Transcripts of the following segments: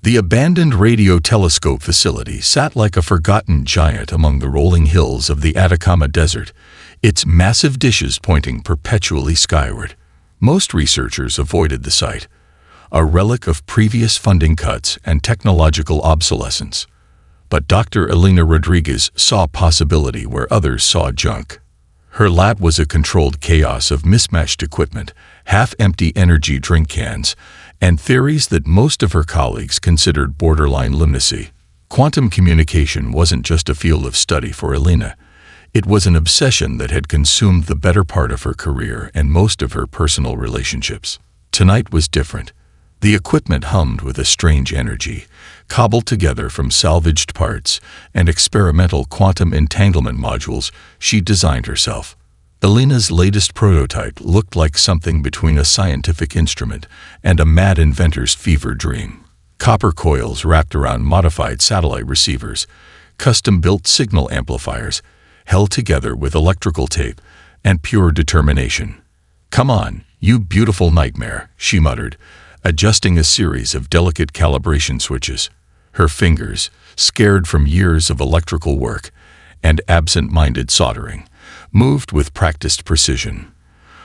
The abandoned radio telescope facility sat like a forgotten giant among the rolling hills of the Atacama Desert, its massive dishes pointing perpetually skyward. Most researchers avoided the site, a relic of previous funding cuts and technological obsolescence. But Dr. Elena Rodriguez saw possibility where others saw junk. Her lab was a controlled chaos of mismatched equipment, half-empty energy drink cans, and theories that most of her colleagues considered borderline lunacy. Quantum communication wasn't just a field of study for Elena. It was an obsession that had consumed the better part of her career and most of her personal relationships. Tonight was different. The equipment hummed with a strange energy, cobbled together from salvaged parts and experimental quantum entanglement modules she designed herself. Elena's latest prototype looked like something between a scientific instrument and a mad inventor's fever dream. Copper coils wrapped around modified satellite receivers, custom-built signal amplifiers, held together with electrical tape and pure determination. "Come on, you beautiful nightmare," she muttered, adjusting a series of delicate calibration switches. Her fingers, scared from years of electrical work and absent-minded soldering, moved with practiced precision.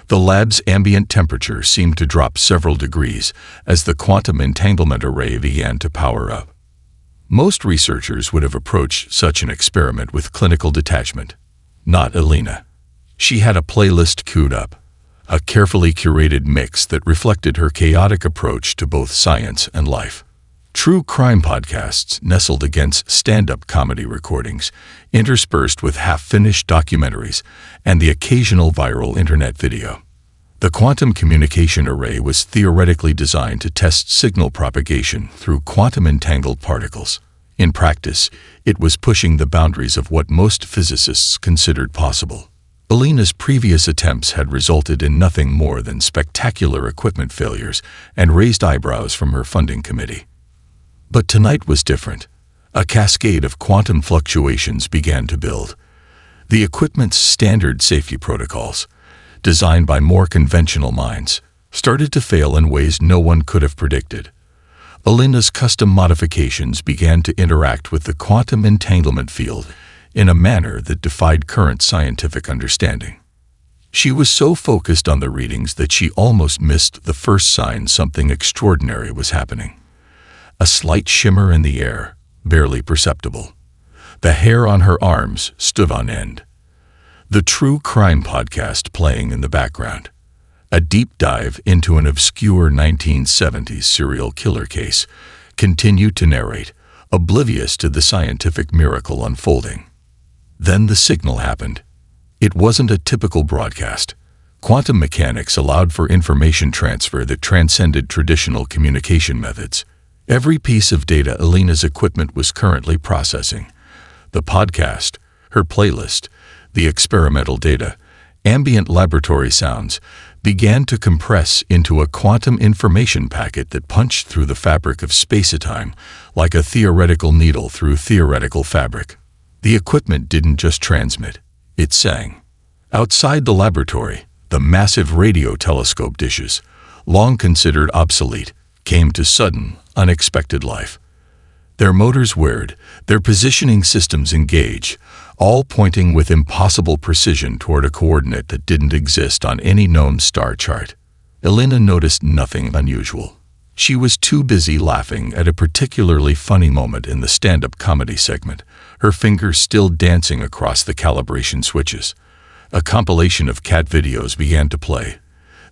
The lab's ambient temperature seemed to drop several degrees as the quantum entanglement array began to power up. Most researchers would have approached such an experiment with clinical detachment. Not Elena. She had a playlist queued up, a carefully curated mix that reflected her chaotic approach to both science and life. True crime podcasts nestled against stand-up comedy recordings, interspersed with half-finished documentaries and the occasional viral internet video. The quantum communication array was theoretically designed to test signal propagation through quantum-entangled particles. In practice, it was pushing the boundaries of what most physicists considered possible. Elena's previous attempts had resulted in nothing more than spectacular equipment failures and raised eyebrows from her funding committee. But tonight was different. A cascade of quantum fluctuations began to build. The equipment's standard safety protocols, designed by more conventional minds, started to fail in ways no one could have predicted. Elena's custom modifications began to interact with the quantum entanglement field in a manner that defied current scientific understanding. She was so focused on the readings that she almost missed the first sign something extraordinary was happening. A slight shimmer in the air, barely perceptible. The hair on her arms stood on end. The True Crime podcast playing in the background. A deep dive into an obscure 1970s serial killer case continued to narrate, oblivious to the scientific miracle unfolding. Then the signal happened. It wasn't a typical broadcast. Quantum mechanics allowed for information transfer that transcended traditional communication methods. Every piece of data Elena's equipment was currently processing, the podcast, her playlist, the experimental data, ambient laboratory sounds, began to compress into a quantum information packet that punched through the fabric of space-time like a theoretical needle through theoretical fabric. The equipment didn't just transmit, it sang. Outside the laboratory, the massive radio telescope dishes, long considered obsolete, came to sudden, unexpected life. Their motors whirred, their positioning systems engaged, all pointing with impossible precision toward a coordinate that didn't exist on any known star chart. Elena noticed nothing unusual. She was too busy laughing at a particularly funny moment in the stand-up comedy segment, her fingers still dancing across the calibration switches. A compilation of cat videos began to play,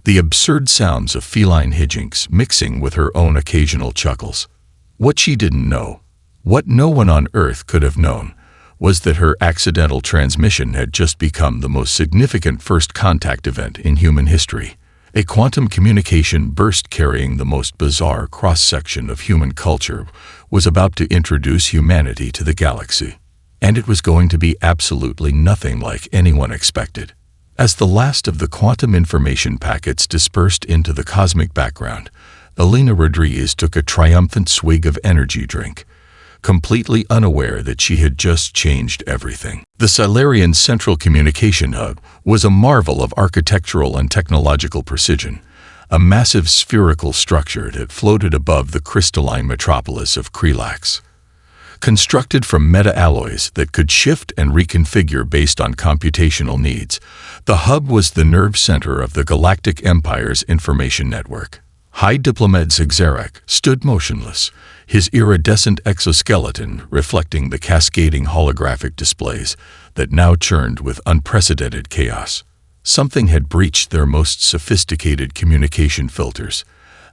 the absurd sounds of feline hijinks mixing with her own occasional chuckles. What she didn't know, what no one on Earth could have known, was that her accidental transmission had just become the most significant first contact event in human history. A quantum communication burst carrying the most bizarre cross-section of human culture was about to introduce humanity to the galaxy. And it was going to be absolutely nothing like anyone expected. As the last of the quantum information packets dispersed into the cosmic background, Elena Rodriguez took a triumphant swig of energy drink, completely unaware that she had just changed everything. The Silurian Central Communication Hub was a marvel of architectural and technological precision, a massive spherical structure that floated above the crystalline metropolis of Krelax. Constructed from meta-alloys that could shift and reconfigure based on computational needs, the hub was the nerve center of the Galactic Empire's information network. High Diplomat Zigzarak stood motionless, his iridescent exoskeleton reflecting the cascading holographic displays that now churned with unprecedented chaos. Something had breached their most sophisticated communication filters,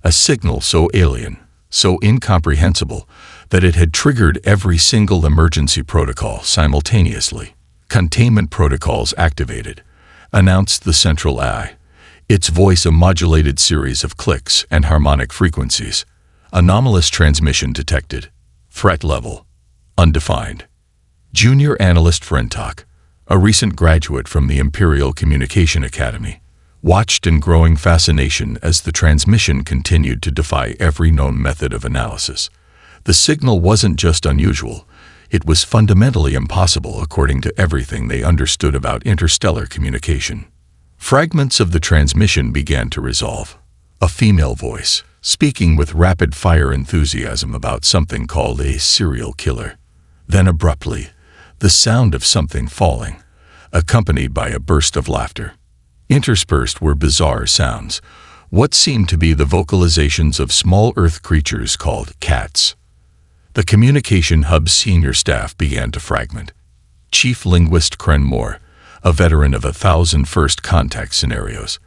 a signal so alien, so incomprehensible, that it had triggered every single emergency protocol simultaneously. Containment protocols activated, announced the central AI, its voice a modulated series of clicks and harmonic frequencies. Anomalous transmission detected. Threat level undefined. Junior Analyst Frentok, a recent graduate from the Imperial Communication Academy, watched in growing fascination as the transmission continued to defy every known method of analysis. The signal wasn't just unusual, it was fundamentally impossible according to everything they understood about interstellar communication. Fragments of the transmission began to resolve. A female voice, speaking with rapid-fire enthusiasm about something called a serial killer. Then abruptly, the sound of something falling, accompanied by a burst of laughter. Interspersed were bizarre sounds, what seemed to be the vocalizations of small Earth creatures called cats. The communication hub's senior staff began to fragment. Chief Linguist Kren Moore, a veteran of 1,000 first contact scenarios,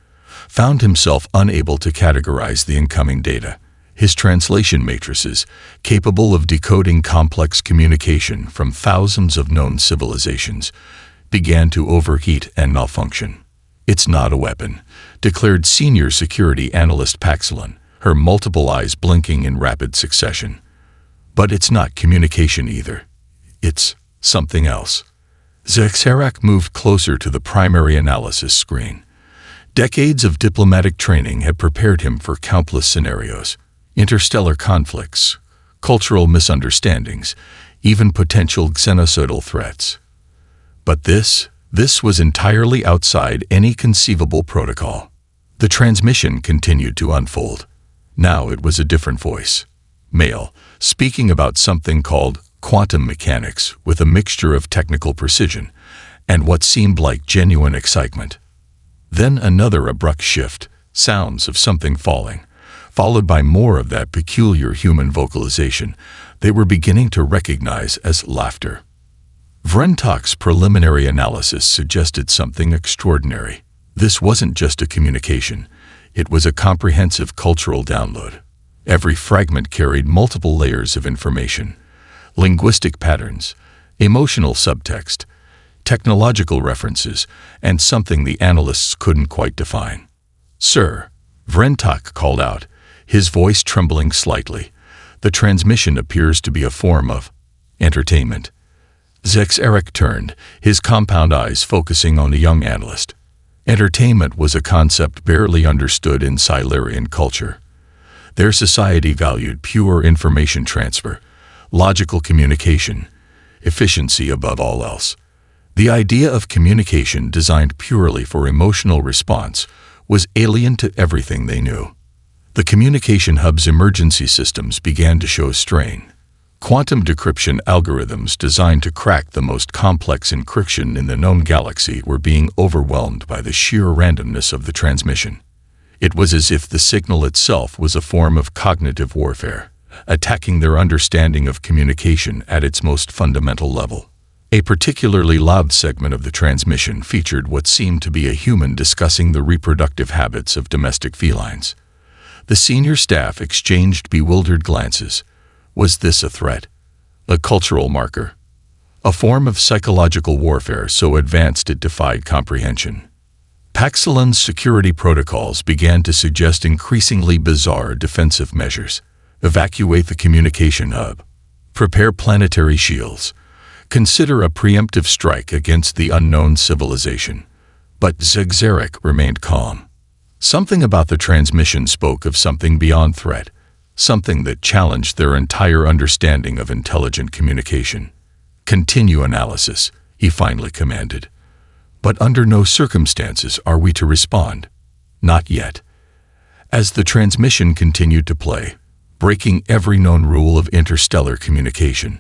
found himself unable to categorize the incoming data. His translation matrices, capable of decoding complex communication from thousands of known civilizations, began to overheat and malfunction. "It's not a weapon," declared Senior Security Analyst Paxilon, her multiple eyes blinking in rapid succession. "But it's not communication either. It's something else." Zigzarak moved closer to the primary analysis screen. Decades of diplomatic training had prepared him for countless scenarios, interstellar conflicts, cultural misunderstandings, even potential xenocidal threats. But this was entirely outside any conceivable protocol. The transmission continued to unfold. Now it was a different voice. Male, speaking about something called quantum mechanics with a mixture of technical precision and what seemed like genuine excitement. Then another abrupt shift, sounds of something falling, followed by more of that peculiar human vocalization they were beginning to recognize as laughter. Vrentok's preliminary analysis suggested something extraordinary. This wasn't just a communication, it was a comprehensive cultural download. Every fragment carried multiple layers of information, linguistic patterns, emotional subtext, technological references, and something the analysts couldn't quite define. "Sir," Vrentok called out, his voice trembling slightly, "the transmission appears to be a form of entertainment." Zigzarak turned, his compound eyes focusing on the young analyst. Entertainment was a concept barely understood in Silurian culture. Their society valued pure information transfer, logical communication, efficiency above all else. The idea of communication designed purely for emotional response was alien to everything they knew. The communication hub's emergency systems began to show strain. Quantum decryption algorithms designed to crack the most complex encryption in the known galaxy were being overwhelmed by the sheer randomness of the transmission. It was as if the signal itself was a form of cognitive warfare, attacking their understanding of communication at its most fundamental level. A particularly loud segment of the transmission featured what seemed to be a human discussing the reproductive habits of domestic felines. The senior staff exchanged bewildered glances. Was this a threat? A cultural marker? A form of psychological warfare so advanced it defied comprehension? Paxilon's security protocols began to suggest increasingly bizarre defensive measures. Evacuate the communication hub. Prepare planetary shields. Consider a preemptive strike against the unknown civilization. But Zigzarak remained calm. Something about the transmission spoke of something beyond threat, something that challenged their entire understanding of intelligent communication. "Continue analysis," he finally commanded. "But under no circumstances are we to respond." "Not yet." As the transmission continued to play, breaking every known rule of interstellar communication,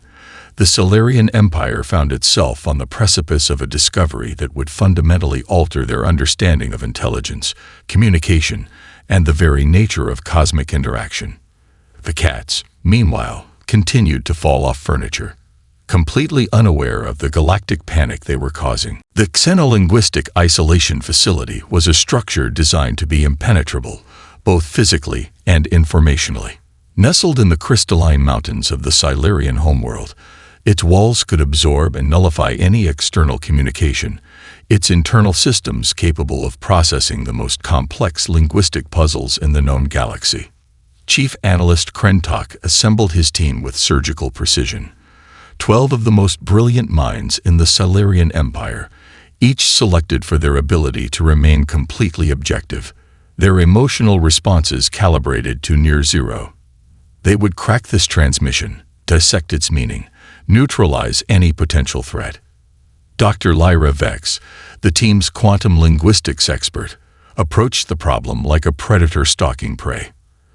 the Solarian Empire found itself on the precipice of a discovery that would fundamentally alter their understanding of intelligence, communication, and the very nature of cosmic interaction. The cats, meanwhile, continued to fall off furniture, completely unaware of the galactic panic they were causing. The Xenolinguistic Isolation Facility was a structure designed to be impenetrable, both physically and informationally. Nestled in the crystalline mountains of the Silurian homeworld, its walls could absorb and nullify any external communication, its internal systems capable of processing the most complex linguistic puzzles in the known galaxy. Chief Analyst Krentok assembled his team with surgical precision. 12 of the most brilliant minds in the Solarian Empire, each selected for their ability to remain completely objective, their emotional responses calibrated to near zero. They would crack this transmission, dissect its meaning, neutralize any potential threat. Dr. Lyra Vex, the team's quantum linguistics expert, approached the problem like a predator stalking prey.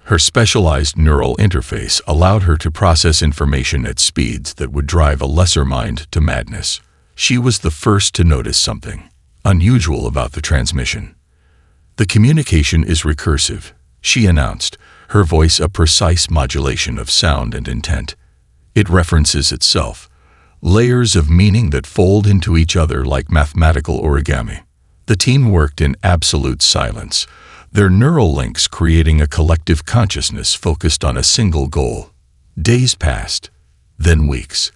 Her specialized neural interface allowed her to process information at speeds that would drive a lesser mind to madness. She was the first to notice something unusual about the transmission. "The communication is recursive," she announced, her voice a precise modulation of sound and intent. "It references itself, layers of meaning that fold into each other like mathematical origami." The team worked in absolute silence, their neural links creating a collective consciousness focused on a single goal. Days passed, then weeks.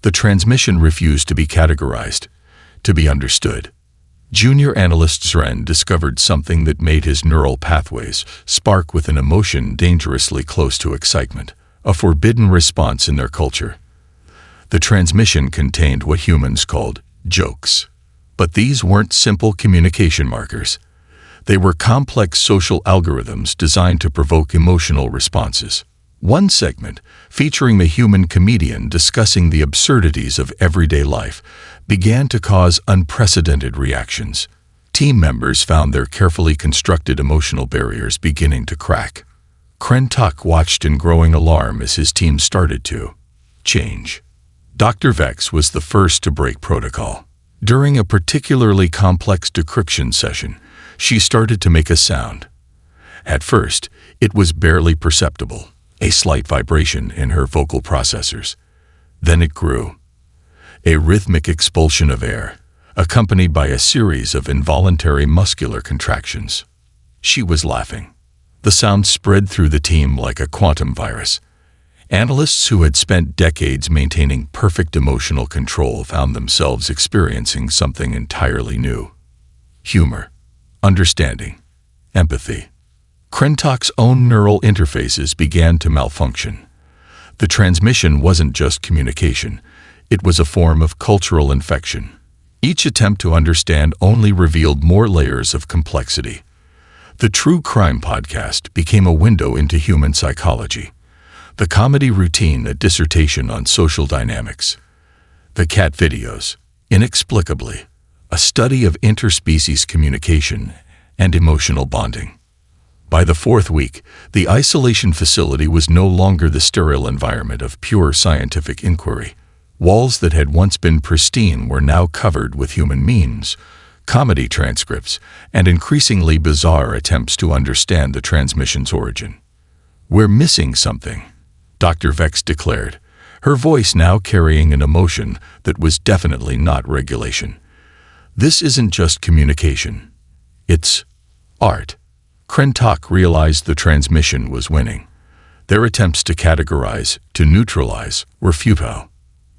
The transmission refused to be categorized, to be understood. Junior analyst Zren discovered something that made his neural pathways spark with an emotion dangerously close to excitement, a forbidden response in their culture. The transmission contained what humans called jokes. But these weren't simple communication markers. They were complex social algorithms designed to provoke emotional responses. One segment, featuring the human comedian discussing the absurdities of everyday life, began to cause unprecedented reactions. Team members found their carefully constructed emotional barriers beginning to crack. Krentok watched in growing alarm as his team started to change. Dr. Vex was the first to break protocol. During a particularly complex decryption session, she started to make a sound. At first, it was barely perceptible, a slight vibration in her vocal processors. Then it grew. A rhythmic expulsion of air, accompanied by a series of involuntary muscular contractions. She was laughing. The sound spread through the team like a quantum virus. Analysts who had spent decades maintaining perfect emotional control found themselves experiencing something entirely new. Humor, understanding, empathy. Krentok's own neural interfaces began to malfunction. The transmission wasn't just communication, it was a form of cultural infection. Each attempt to understand only revealed more layers of complexity. The True Crime podcast became a window into human psychology. The comedy routine a dissertation on social dynamics. The cat videos, inexplicably, a study of interspecies communication and emotional bonding. By the fourth week, the isolation facility was no longer the sterile environment of pure scientific inquiry. Walls that had once been pristine were now covered with human memes, comedy transcripts, and increasingly bizarre attempts to understand the transmission's origin. "We're missing something," Dr. Vex declared, her voice now carrying an emotion that was definitely not regulation. "This isn't just communication. It's art." Krentok realized the transmission was winning. Their attempts to categorize, to neutralize, were futile.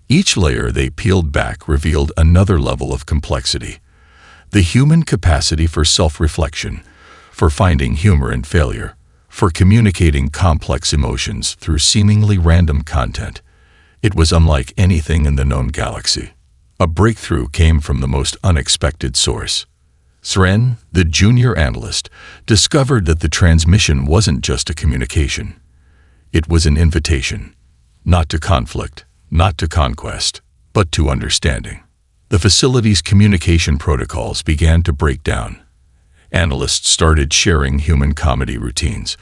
Each layer they peeled back revealed another level of complexity. The human capacity for self-reflection, for finding humor in failure, for communicating complex emotions through seemingly random content. It was unlike anything in the known galaxy. A breakthrough came from the most unexpected source. Zren, the junior analyst, discovered that the transmission wasn't just a communication. It was an invitation, not to conflict, not to conquest, but to understanding. The facility's communication protocols began to break down. Analysts started sharing human comedy routines.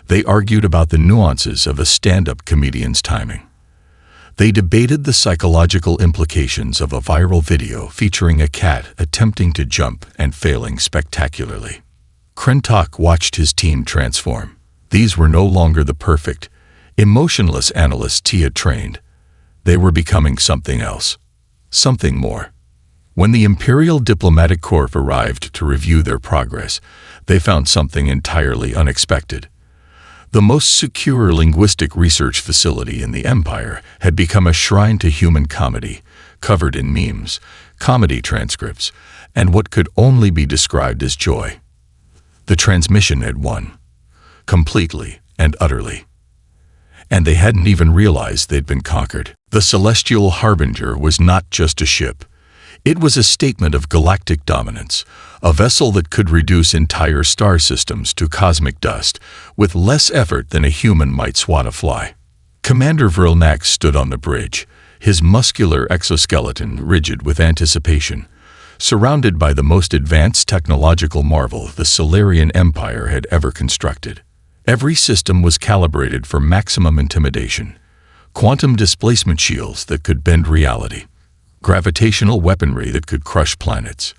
They argued about the nuances of a stand-up comedian's timing. They debated the psychological implications of a viral video featuring a cat attempting to jump and failing spectacularly. Krentok watched his team transform. These were no longer the perfect, emotionless analysts he had trained. They were becoming something else, something more. When the Imperial Diplomatic Corps arrived to review their progress, they found something entirely unexpected. The most secure linguistic research facility in the Empire had become a shrine to human comedy, covered in memes, comedy transcripts, and what could only be described as joy. The transmission had won, completely and utterly. And they hadn't even realized they'd been conquered. The Celestial Harbinger was not just a ship. It was a statement of galactic dominance, a vessel that could reduce entire star systems to cosmic dust with less effort than a human might swat a fly. Commander Vrilnax stood on the bridge, his muscular exoskeleton rigid with anticipation, surrounded by the most advanced technological marvel the Solarian Empire had ever constructed. Every system was calibrated for maximum intimidation: quantum displacement shields that could bend reality, gravitational weaponry that could crush planets,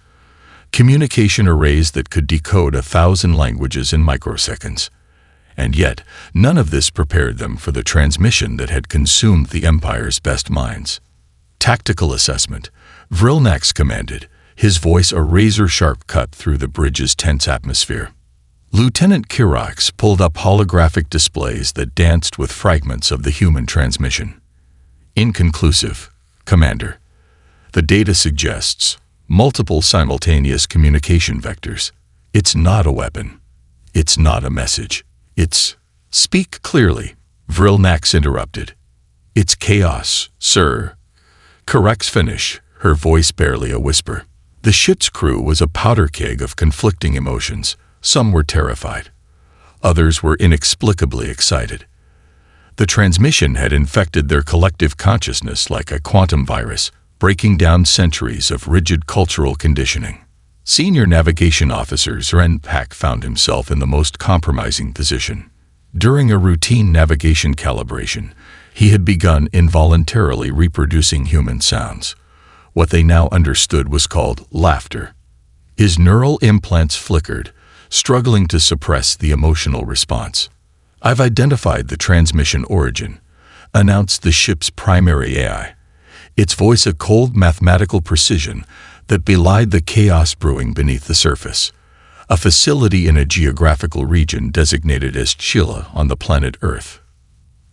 communication arrays that could decode 1,000 languages in microseconds. And yet, none of this prepared them for the transmission that had consumed the Empire's best minds. Tactical assessment, Vrilnax commanded, his voice a razor-sharp cut through the bridge's tense atmosphere. Lieutenant Kirax pulled up holographic displays that danced with fragments of the human transmission. Inconclusive, Commander. The data suggests multiple simultaneous communication vectors. It's not a weapon. It's not a message. It's... Speak clearly, Vrilnax interrupted. It's chaos, sir. Kirax finished, her voice barely a whisper. The ship's crew was a powder keg of conflicting emotions. Some were terrified. Others were inexplicably excited. The transmission had infected their collective consciousness like a quantum virus, breaking down centuries of rigid cultural conditioning. Senior Navigation Officer Zrenpak found himself in the most compromising position. During a routine navigation calibration, he had begun involuntarily reproducing human sounds. What they now understood was called laughter. His neural implants flickered, struggling to suppress the emotional response. "I've identified the transmission origin," announced the ship's primary AI, its voice a cold mathematical precision that belied the chaos brewing beneath the surface. A facility in a geographical region designated as Chila on the planet Earth.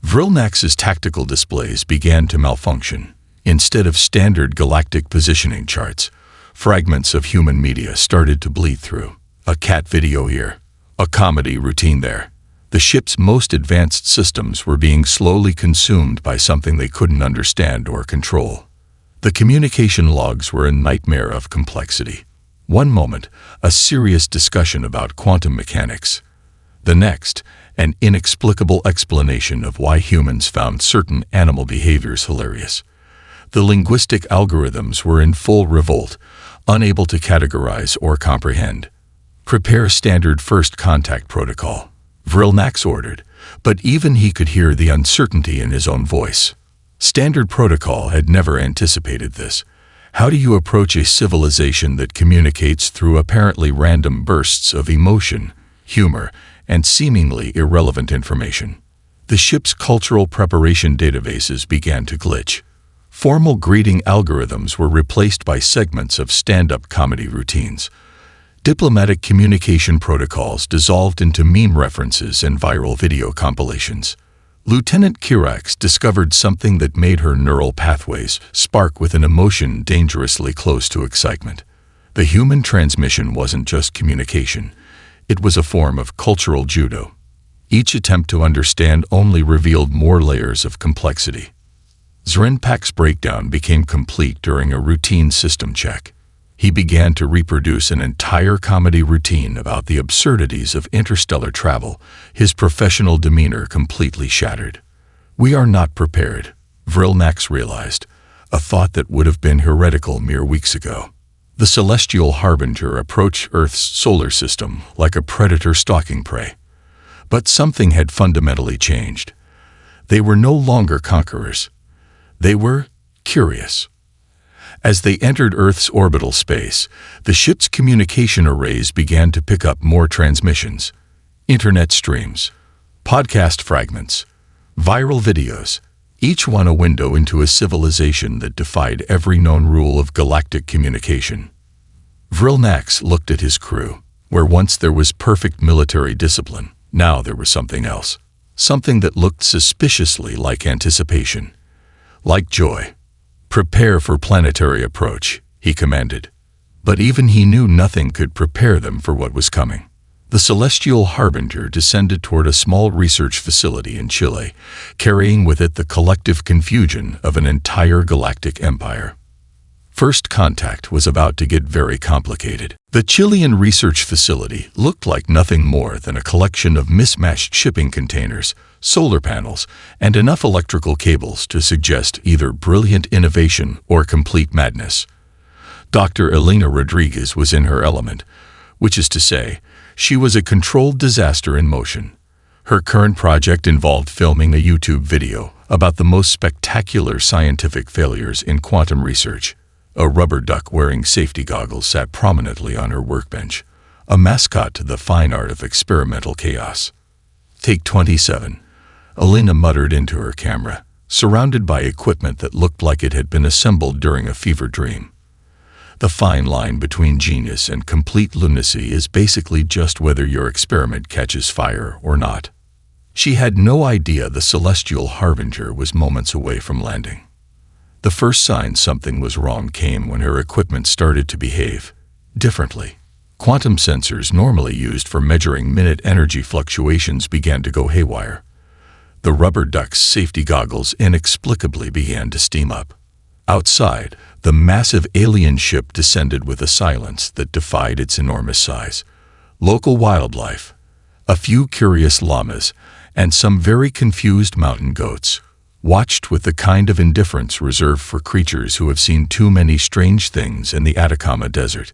Vrilnax's tactical displays began to malfunction. Instead of standard galactic positioning charts, fragments of human media started to bleed through. A cat video here, a comedy routine there. The ship's most advanced systems were being slowly consumed by something they couldn't understand or control. The communication logs were a nightmare of complexity. One moment, a serious discussion about quantum mechanics. The next, an inexplicable explanation of why humans found certain animal behaviors hilarious. The linguistic algorithms were in full revolt, unable to categorize or comprehend. "Prepare standard first contact protocol," Vrilnax ordered, but even he could hear the uncertainty in his own voice. Standard protocol had never anticipated this. How do you approach a civilization that communicates through apparently random bursts of emotion, humor, and seemingly irrelevant information? The ship's cultural preparation databases began to glitch. Formal greeting algorithms were replaced by segments of stand-up comedy routines. Diplomatic communication protocols dissolved into meme references and viral video compilations. Lieutenant Kirax discovered something that made her neural pathways spark with an emotion dangerously close to excitement. The human transmission wasn't just communication. It was a form of cultural judo. Each attempt to understand only revealed more layers of complexity. Zrenpak's breakdown became complete during a routine system check. He began to reproduce an entire comedy routine about the absurdities of interstellar travel, his professional demeanor completely shattered. "We are not prepared," Vrilnax realized, a thought that would have been heretical mere weeks ago. The celestial harbinger approached Earth's solar system like a predator stalking prey. But something had fundamentally changed. They were no longer conquerors. They were curious. As they entered Earth's orbital space, the ship's communication arrays began to pick up more transmissions, internet streams, podcast fragments, viral videos, each one a window into a civilization that defied every known rule of galactic communication. Vrilnax looked at his crew. Where once there was perfect military discipline, now there was something else. Something that looked suspiciously like anticipation, like joy. "Prepare for planetary approach," he commanded. But even he knew nothing could prepare them for what was coming. The celestial harbinger descended toward a small research facility in Chile, carrying with it the collective confusion of an entire galactic empire. First contact was about to get very complicated. The Chilean research facility looked like nothing more than a collection of mismatched shipping containers, solar panels, and enough electrical cables to suggest either brilliant innovation or complete madness. Dr. Elena Rodriguez was in her element, which is to say, she was a controlled disaster in motion. Her current project involved filming a YouTube video about the most spectacular scientific failures in quantum research. A rubber duck wearing safety goggles sat prominently on her workbench, a mascot to the fine art of experimental chaos. "Take 27, Elena muttered into her camera, surrounded by equipment that looked like it had been assembled during a fever dream. The fine line between genius and complete lunacy is basically just whether your experiment catches fire or not. She had no idea the celestial harbinger was moments away from landing. The first sign something was wrong came when her equipment started to behave differently. Quantum sensors normally used for measuring minute energy fluctuations began to go haywire. The rubber duck's safety goggles inexplicably began to steam up. Outside, the massive alien ship descended with a silence that defied its enormous size. Local wildlife, a few curious llamas, and some very confused mountain goats, watched with the kind of indifference reserved for creatures who have seen too many strange things in the Atacama Desert.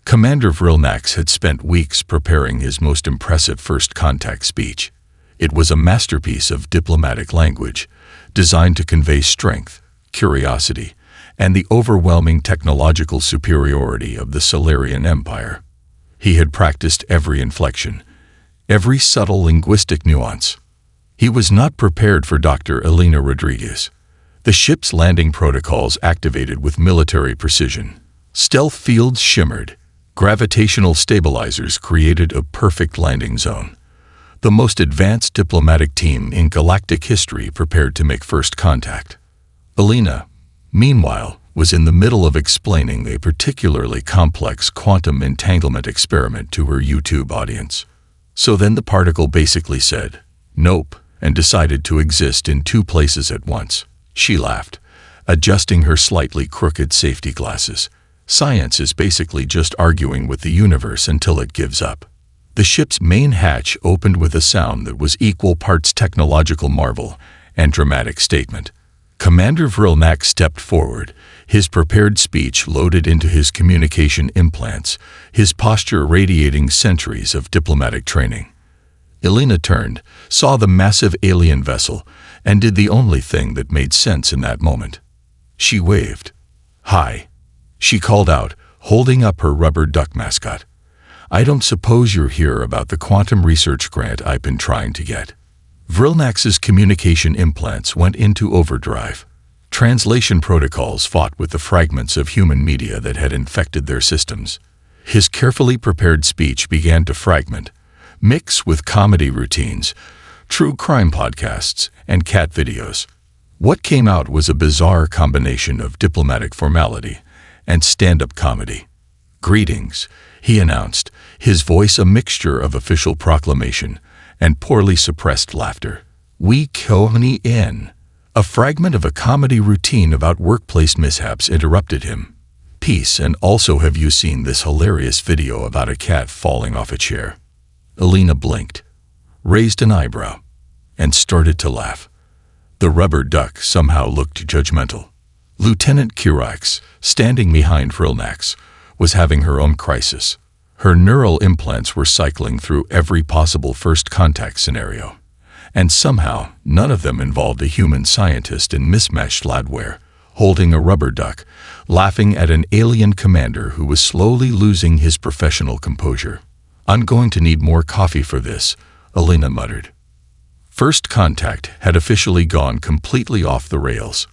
Commander Vrilnax had spent weeks preparing his most impressive first contact speech. It was a masterpiece of diplomatic language, designed to convey strength, curiosity, and the overwhelming technological superiority of the Solarian Empire. He had practiced every inflection, every subtle linguistic nuance. He was not prepared for Dr. Elena Rodriguez. The ship's landing protocols activated with military precision. Stealth fields shimmered. Gravitational stabilizers created a perfect landing zone. The most advanced diplomatic team in galactic history prepared to make first contact. Elena, meanwhile, was in the middle of explaining a particularly complex quantum entanglement experiment to her YouTube audience. So then the particle basically said, "Nope," and decided to exist in two places at once. She laughed, adjusting her slightly crooked safety glasses. Science is basically just arguing with the universe until it gives up. The ship's main hatch opened with a sound that was equal parts technological marvel and dramatic statement. Commander Vrilnax stepped forward, his prepared speech loaded into his communication implants, his posture radiating centuries of diplomatic training. Elena turned, saw the massive alien vessel, and did the only thing that made sense in that moment. She waved. "Hi," she called out, holding up her rubber duck mascot. "I don't suppose you're here about the quantum research grant I've been trying to get." Vrilnax's communication implants went into overdrive. Translation protocols fought with the fragments of human media that had infected their systems. His carefully prepared speech began to fragment, mix with comedy routines, true crime podcasts, and cat videos. What came out was a bizarre combination of diplomatic formality and stand-up comedy. "Greetings," he announced, his voice a mixture of official proclamation and poorly suppressed laughter. "We coming in." A fragment of a comedy routine about workplace mishaps interrupted him. "Peace, and also have you seen this hilarious video about a cat falling off a chair?" Elena blinked, raised an eyebrow, and started to laugh. The rubber duck somehow looked judgmental. Lieutenant Kirax, standing behind Vrilnax, was having her own crisis. Her neural implants were cycling through every possible first contact scenario. And somehow, none of them involved a human scientist in mismatched ladwear, holding a rubber duck, laughing at an alien commander who was slowly losing his professional composure. "I'm going to need more coffee for this," Alina muttered. First contact had officially gone completely off the rails,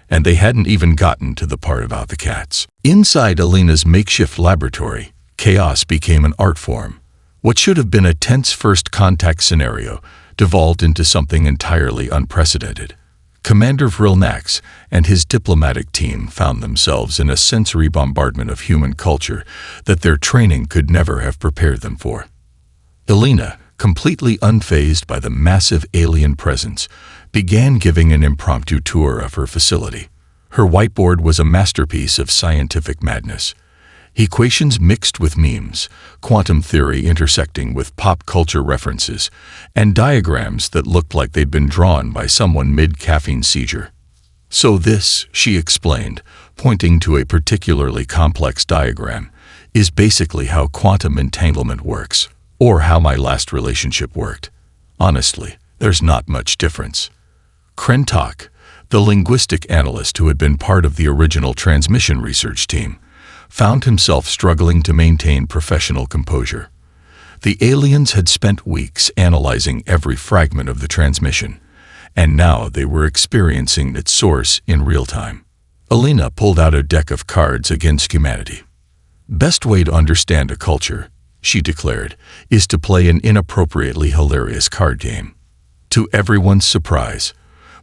and they hadn't even gotten to the part about the cats. Inside Alina's makeshift laboratory, chaos became an art form. What should have been a tense first contact scenario devolved into something entirely unprecedented. Commander Vrilnax and his diplomatic team found themselves in a sensory bombardment of human culture that their training could never have prepared them for. Alina, completely unfazed by the massive alien presence, began giving an impromptu tour of her facility. Her whiteboard was a masterpiece of scientific madness. Equations mixed with memes, quantum theory intersecting with pop culture references, and diagrams that looked like they'd been drawn by someone mid-caffeine seizure. "So this," she explained, pointing to a particularly complex diagram, "is basically how quantum entanglement works, or how my last relationship worked. Honestly, there's not much difference." Krentok, the linguistic analyst who had been part of the original transmission research team, found himself struggling to maintain professional composure. The aliens had spent weeks analyzing every fragment of the transmission, and now they were experiencing its source in real time. Alina pulled out a deck of cards against humanity. "Best way to understand a culture," she declared, "is to play an inappropriately hilarious card game." To everyone's surprise,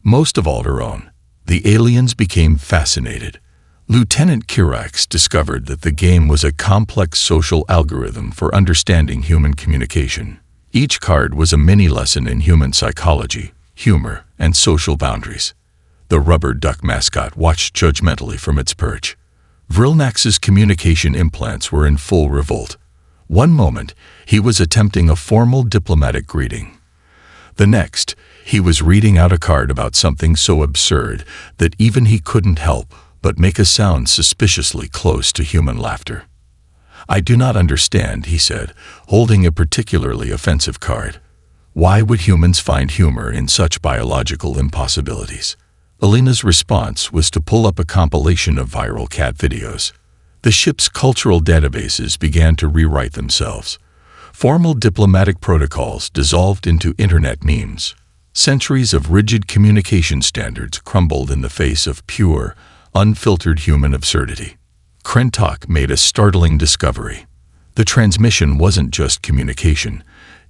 most of all her own, the aliens became fascinated. Lieutenant Kirax discovered that the game was a complex social algorithm for understanding human communication. Each card was a mini-lesson in human psychology, humor, and social boundaries. The rubber duck mascot watched judgmentally from its perch. Vrilnax's communication implants were in full revolt. One moment, he was attempting a formal diplomatic greeting. The next, he was reading out a card about something so absurd that even he couldn't help but make a sound suspiciously close to human laughter. "I do not understand," he said, holding a particularly offensive card. "Why would humans find humor in such biological impossibilities?" Alina's response was to pull up a compilation of viral cat videos. The ship's cultural databases began to rewrite themselves. Formal diplomatic protocols dissolved into internet memes. Centuries of rigid communication standards crumbled in the face of pure, unfiltered human absurdity. Krentok made a startling discovery. The transmission wasn't just communication.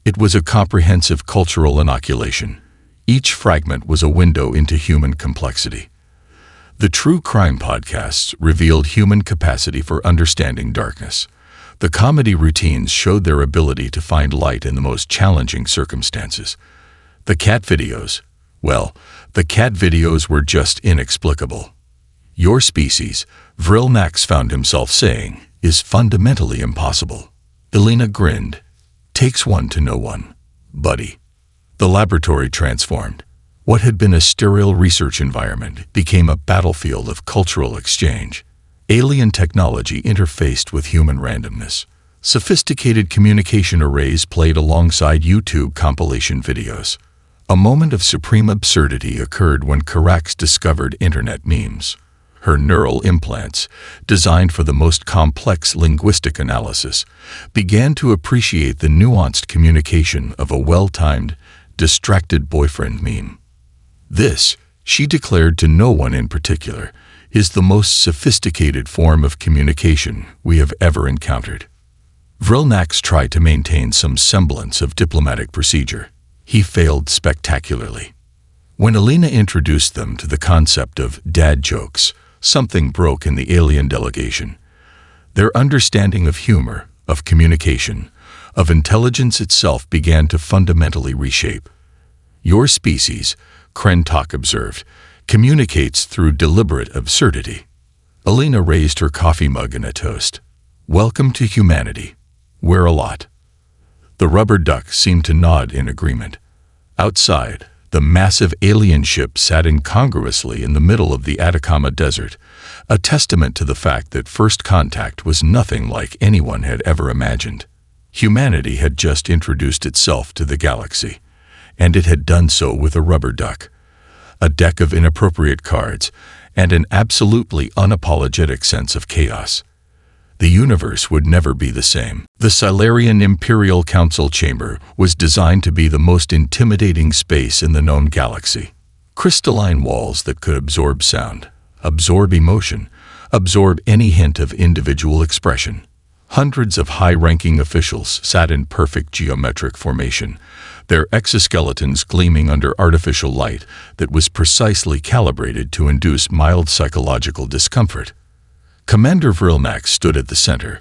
It was a comprehensive cultural inoculation. Each fragment was a window into human complexity. The True Crime podcasts revealed human capacity for understanding darkness. The comedy routines showed their ability to find light in the most challenging circumstances. The cat videos, well, the cat videos were just inexplicable. "Your species," Vrilnax found himself saying, "is fundamentally impossible." Alina grinned. "Takes one to know one, buddy." The laboratory transformed. What had been a sterile research environment became a battlefield of cultural exchange. Alien technology interfaced with human randomness. Sophisticated communication arrays played alongside YouTube compilation videos. A moment of supreme absurdity occurred when Kirax discovered internet memes. Her neural implants, designed for the most complex linguistic analysis, began to appreciate the nuanced communication of a well-timed, distracted boyfriend meme. "This," she declared to no one in particular, "is the most sophisticated form of communication we have ever encountered." Vrilnax tried to maintain some semblance of diplomatic procedure. He failed spectacularly. When Alina introduced them to the concept of dad jokes, something broke in the alien delegation. Their understanding of humor, of communication, of intelligence itself began to fundamentally reshape. "Your species," Krentok observed, "communicates through deliberate absurdity." Alina raised her coffee mug in a toast. "Welcome to humanity. We're a lot." The rubber duck seemed to nod in agreement. Outside, The massive alien ship sat incongruously in the middle of the Atacama Desert, a testament to the fact that first contact was nothing like anyone had ever imagined. Humanity had just introduced itself to the galaxy, and it had done so with a rubber duck, a deck of inappropriate cards, and an absolutely unapologetic sense of chaos. The universe would never be the same. The Silurian Imperial Council chamber was designed to be the most intimidating space in the known galaxy. Crystalline walls that could absorb sound, absorb emotion, absorb any hint of individual expression. Hundreds of high-ranking officials sat in perfect geometric formation, their exoskeletons gleaming under artificial light that was precisely calibrated to induce mild psychological discomfort. Commander Vrilnax stood at the center,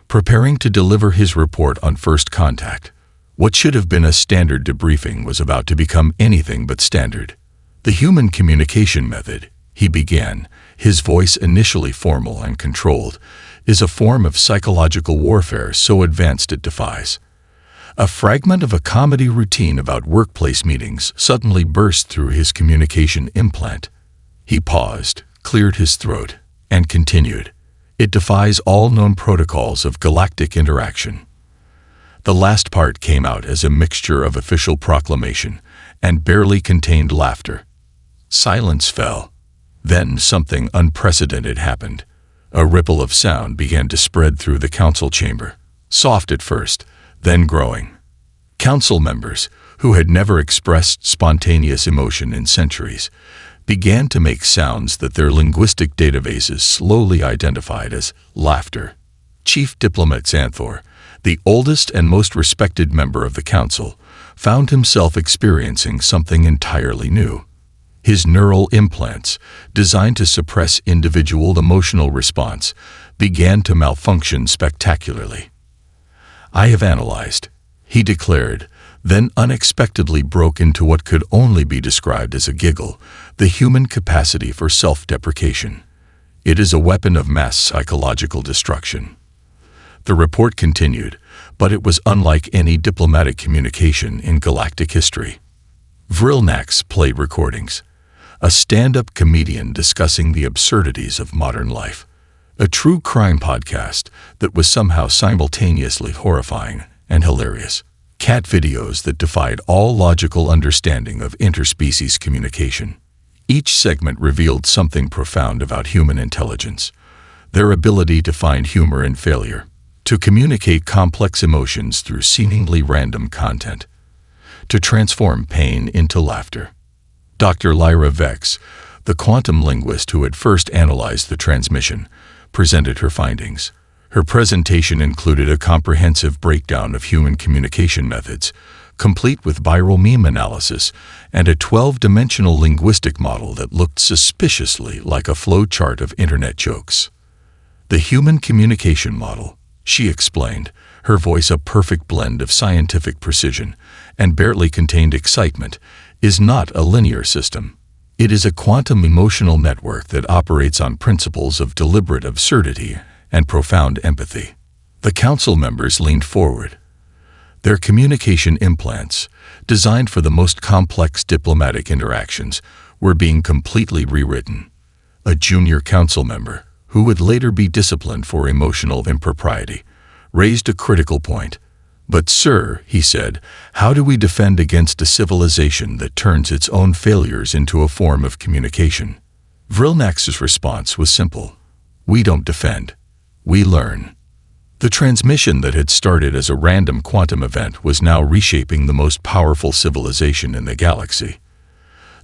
preparing to deliver his report on first contact. What should have been a standard debriefing was about to become anything but standard. The human communication method, he began, his voice initially formal and controlled, is a form of psychological warfare so advanced it defies. A fragment of a comedy routine about workplace meetings suddenly burst through his communication implant. He paused, cleared his throat, and continued. It defies all known protocols of galactic interaction. The last part came out as a mixture of official proclamation and barely contained laughter. Silence fell. Then something unprecedented happened. A ripple of sound began to spread through the council chamber, soft at first, then growing. Council members, who had never expressed spontaneous emotion in centuries, began to make sounds that their linguistic databases slowly identified as laughter. Chief Diplomat Xanthor, the oldest and most respected member of the council, found himself experiencing something entirely new. His neural implants, designed to suppress individual emotional response, began to malfunction spectacularly. "I have analyzed," he declared, then unexpectedly broke into what could only be described as a giggle, the human capacity for self-deprecation. It is a weapon of mass psychological destruction. The report continued, but it was unlike any diplomatic communication in galactic history. Vrilnax played recordings, a stand-up comedian discussing the absurdities of modern life, a true crime podcast that was somehow simultaneously horrifying and hilarious. Cat videos that defied all logical understanding of interspecies communication. Each segment revealed something profound about human intelligence, their ability to find humor in failure, to communicate complex emotions through seemingly random content, to transform pain into laughter. Dr. Lyra Vex, the quantum linguist who had first analyzed the transmission, presented her findings. Her presentation included a comprehensive breakdown of human communication methods, complete with viral meme analysis and a 12-dimensional linguistic model that looked suspiciously like a flowchart of internet jokes. The human communication model, she explained, her voice a perfect blend of scientific precision and barely contained excitement, is not a linear system. It is a quantum emotional network that operates on principles of deliberate absurdity and profound empathy. The council members leaned forward. Their communication implants, designed for the most complex diplomatic interactions, were being completely rewritten. A junior council member, who would later be disciplined for emotional impropriety, raised a critical point. "But sir," he said, "how do we defend against a civilization that turns its own failures into a form of communication?" Vrilnax's response was simple. "We don't defend. We learn." The transmission that had started as a random quantum event was now reshaping the most powerful civilization in the galaxy.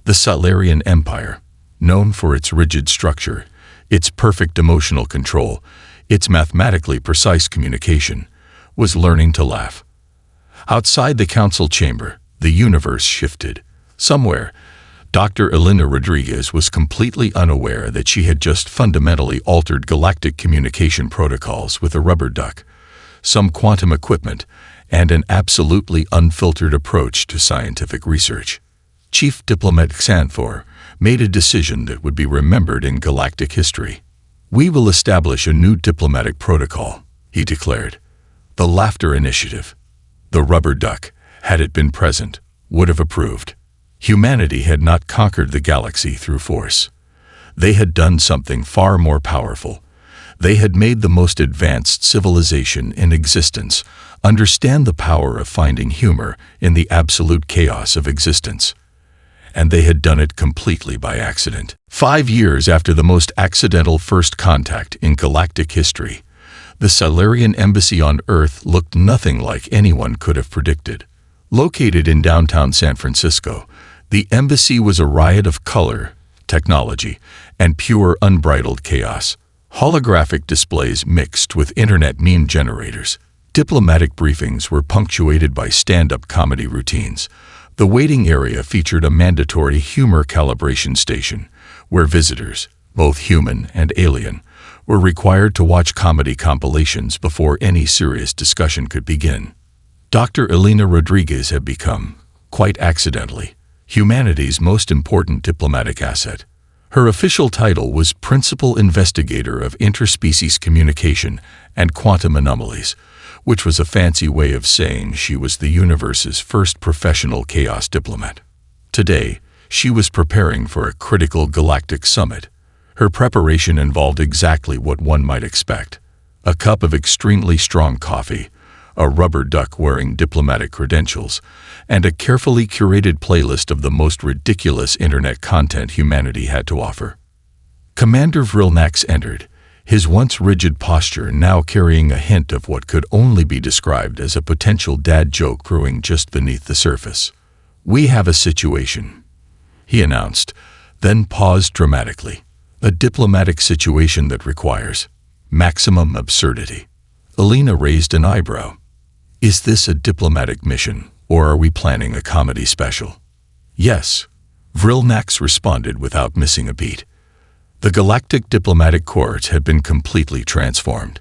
The Silurian Empire, known for its rigid structure, its perfect emotional control, its mathematically precise communication, was learning to laugh. Outside the council chamber, the universe shifted. Somewhere, Dr. Elena Rodriguez was completely unaware that she had just fundamentally altered galactic communication protocols with a rubber duck, some quantum equipment, and an absolutely unfiltered approach to scientific research. Chief Diplomat Xanthor made a decision that would be remembered in galactic history. "We will establish a new diplomatic protocol," he declared. "The Laughter Initiative." The rubber duck, had it been present, would have approved. Humanity had not conquered the galaxy through force. They had done something far more powerful. They had made the most advanced civilization in existence understand the power of finding humor in the absolute chaos of existence. And they had done it completely by accident. 5 years after the most accidental first contact in galactic history, the Solarian embassy on Earth looked nothing like anyone could have predicted. Located in downtown San Francisco, the embassy was a riot of color, technology, and pure unbridled chaos. Holographic displays mixed with internet meme generators. Diplomatic briefings were punctuated by stand-up comedy routines. The waiting area featured a mandatory humor calibration station, where visitors, both human and alien, were required to watch comedy compilations before any serious discussion could begin. Dr. Elena Rodriguez had become, quite accidentally, humanity's most important diplomatic asset. Her official title was Principal Investigator of Interspecies Communication and Quantum Anomalies, which was a fancy way of saying she was the universe's first professional chaos diplomat. Today, she was preparing for a critical galactic summit. Her preparation involved exactly what one might expect: a cup of extremely strong coffee, a rubber duck wearing diplomatic credentials, and a carefully curated playlist of the most ridiculous internet content humanity had to offer. Commander Vrilnax entered, his once rigid posture now carrying a hint of what could only be described as a potential dad joke brewing just beneath the surface. "We have a situation," he announced, then paused dramatically. "A diplomatic situation that requires maximum absurdity." Elena raised an eyebrow. "Is this a diplomatic mission, or are we planning a comedy special?" "Yes," Vrilnax responded without missing a beat. The Galactic Diplomatic Corps had been completely transformed.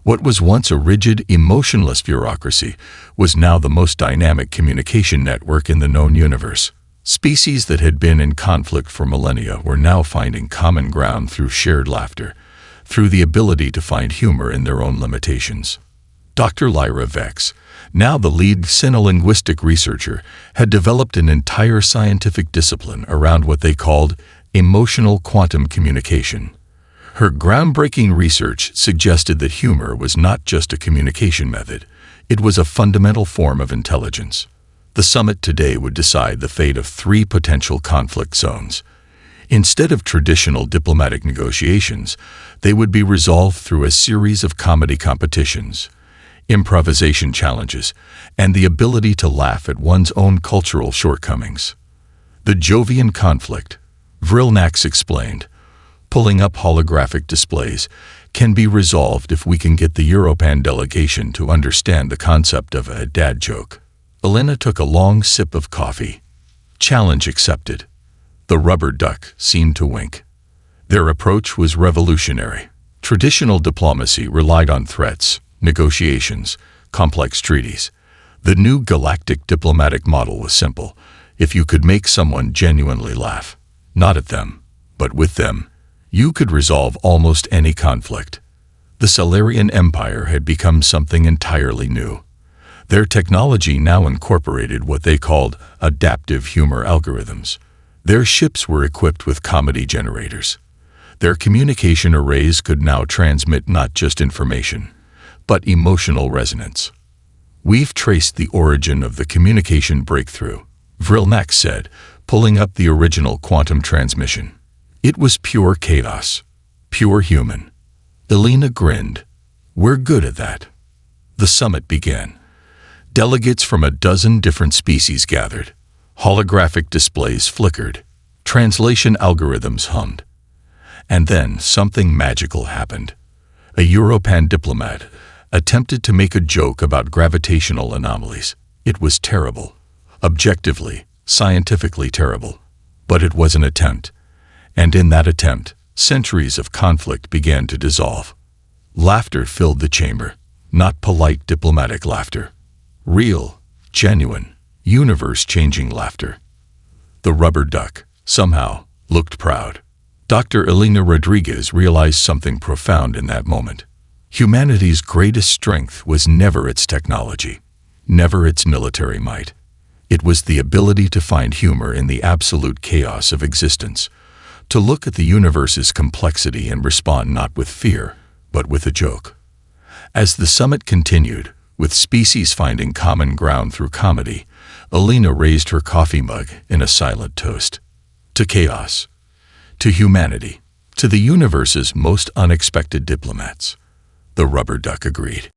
What was once a rigid, emotionless bureaucracy was now the most dynamic communication network in the known universe. Species that had been in conflict for millennia were now finding common ground through shared laughter, through the ability to find humor in their own limitations. Dr. Lyra Vex, now the lead cinelinguistic researcher, had developed an entire scientific discipline around what they called emotional quantum communication. Her groundbreaking research suggested that humor was not just a communication method, it was a fundamental form of intelligence. The summit today would decide the fate of 3 potential conflict zones. Instead of traditional diplomatic negotiations, they would be resolved through a series of comedy competitions, improvisation challenges, and the ability to laugh at one's own cultural shortcomings. The Jovian conflict, Vrilnax explained, pulling up holographic displays, can be resolved if we can get the Europan delegation to understand the concept of a dad joke. Elena took a long sip of coffee. Challenge accepted. The rubber duck seemed to wink. Their approach was revolutionary. Traditional diplomacy relied on threats, negotiations, complex treaties. The new galactic diplomatic model was simple. If you could make someone genuinely laugh, not at them, but with them, you could resolve almost any conflict. The Solarian Empire had become something entirely new. Their technology now incorporated what they called adaptive humor algorithms. Their ships were equipped with comedy generators. Their communication arrays could now transmit not just information, but emotional resonance. "We've traced the origin of the communication breakthrough," Vrilnax said, pulling up the original quantum transmission. "It was pure chaos, pure human." Elena grinned. "We're good at that." The summit began. Delegates from a dozen different species gathered. Holographic displays flickered. Translation algorithms hummed. And then something magical happened. A Europan diplomat attempted to make a joke about gravitational anomalies. It was terrible. Objectively, scientifically terrible. But it was an attempt. And in that attempt, centuries of conflict began to dissolve. Laughter filled the chamber. Not polite diplomatic laughter. Real, genuine, universe-changing laughter. The rubber duck, somehow, looked proud. Dr. Elena Rodriguez realized something profound in that moment. Humanity's greatest strength was never its technology, never its military might. It was the ability to find humor in the absolute chaos of existence, to look at the universe's complexity and respond not with fear, but with a joke. As the summit continued, with species finding common ground through comedy, Alina raised her coffee mug in a silent toast. To chaos, to humanity, to the universe's most unexpected diplomats. The rubber duck agreed.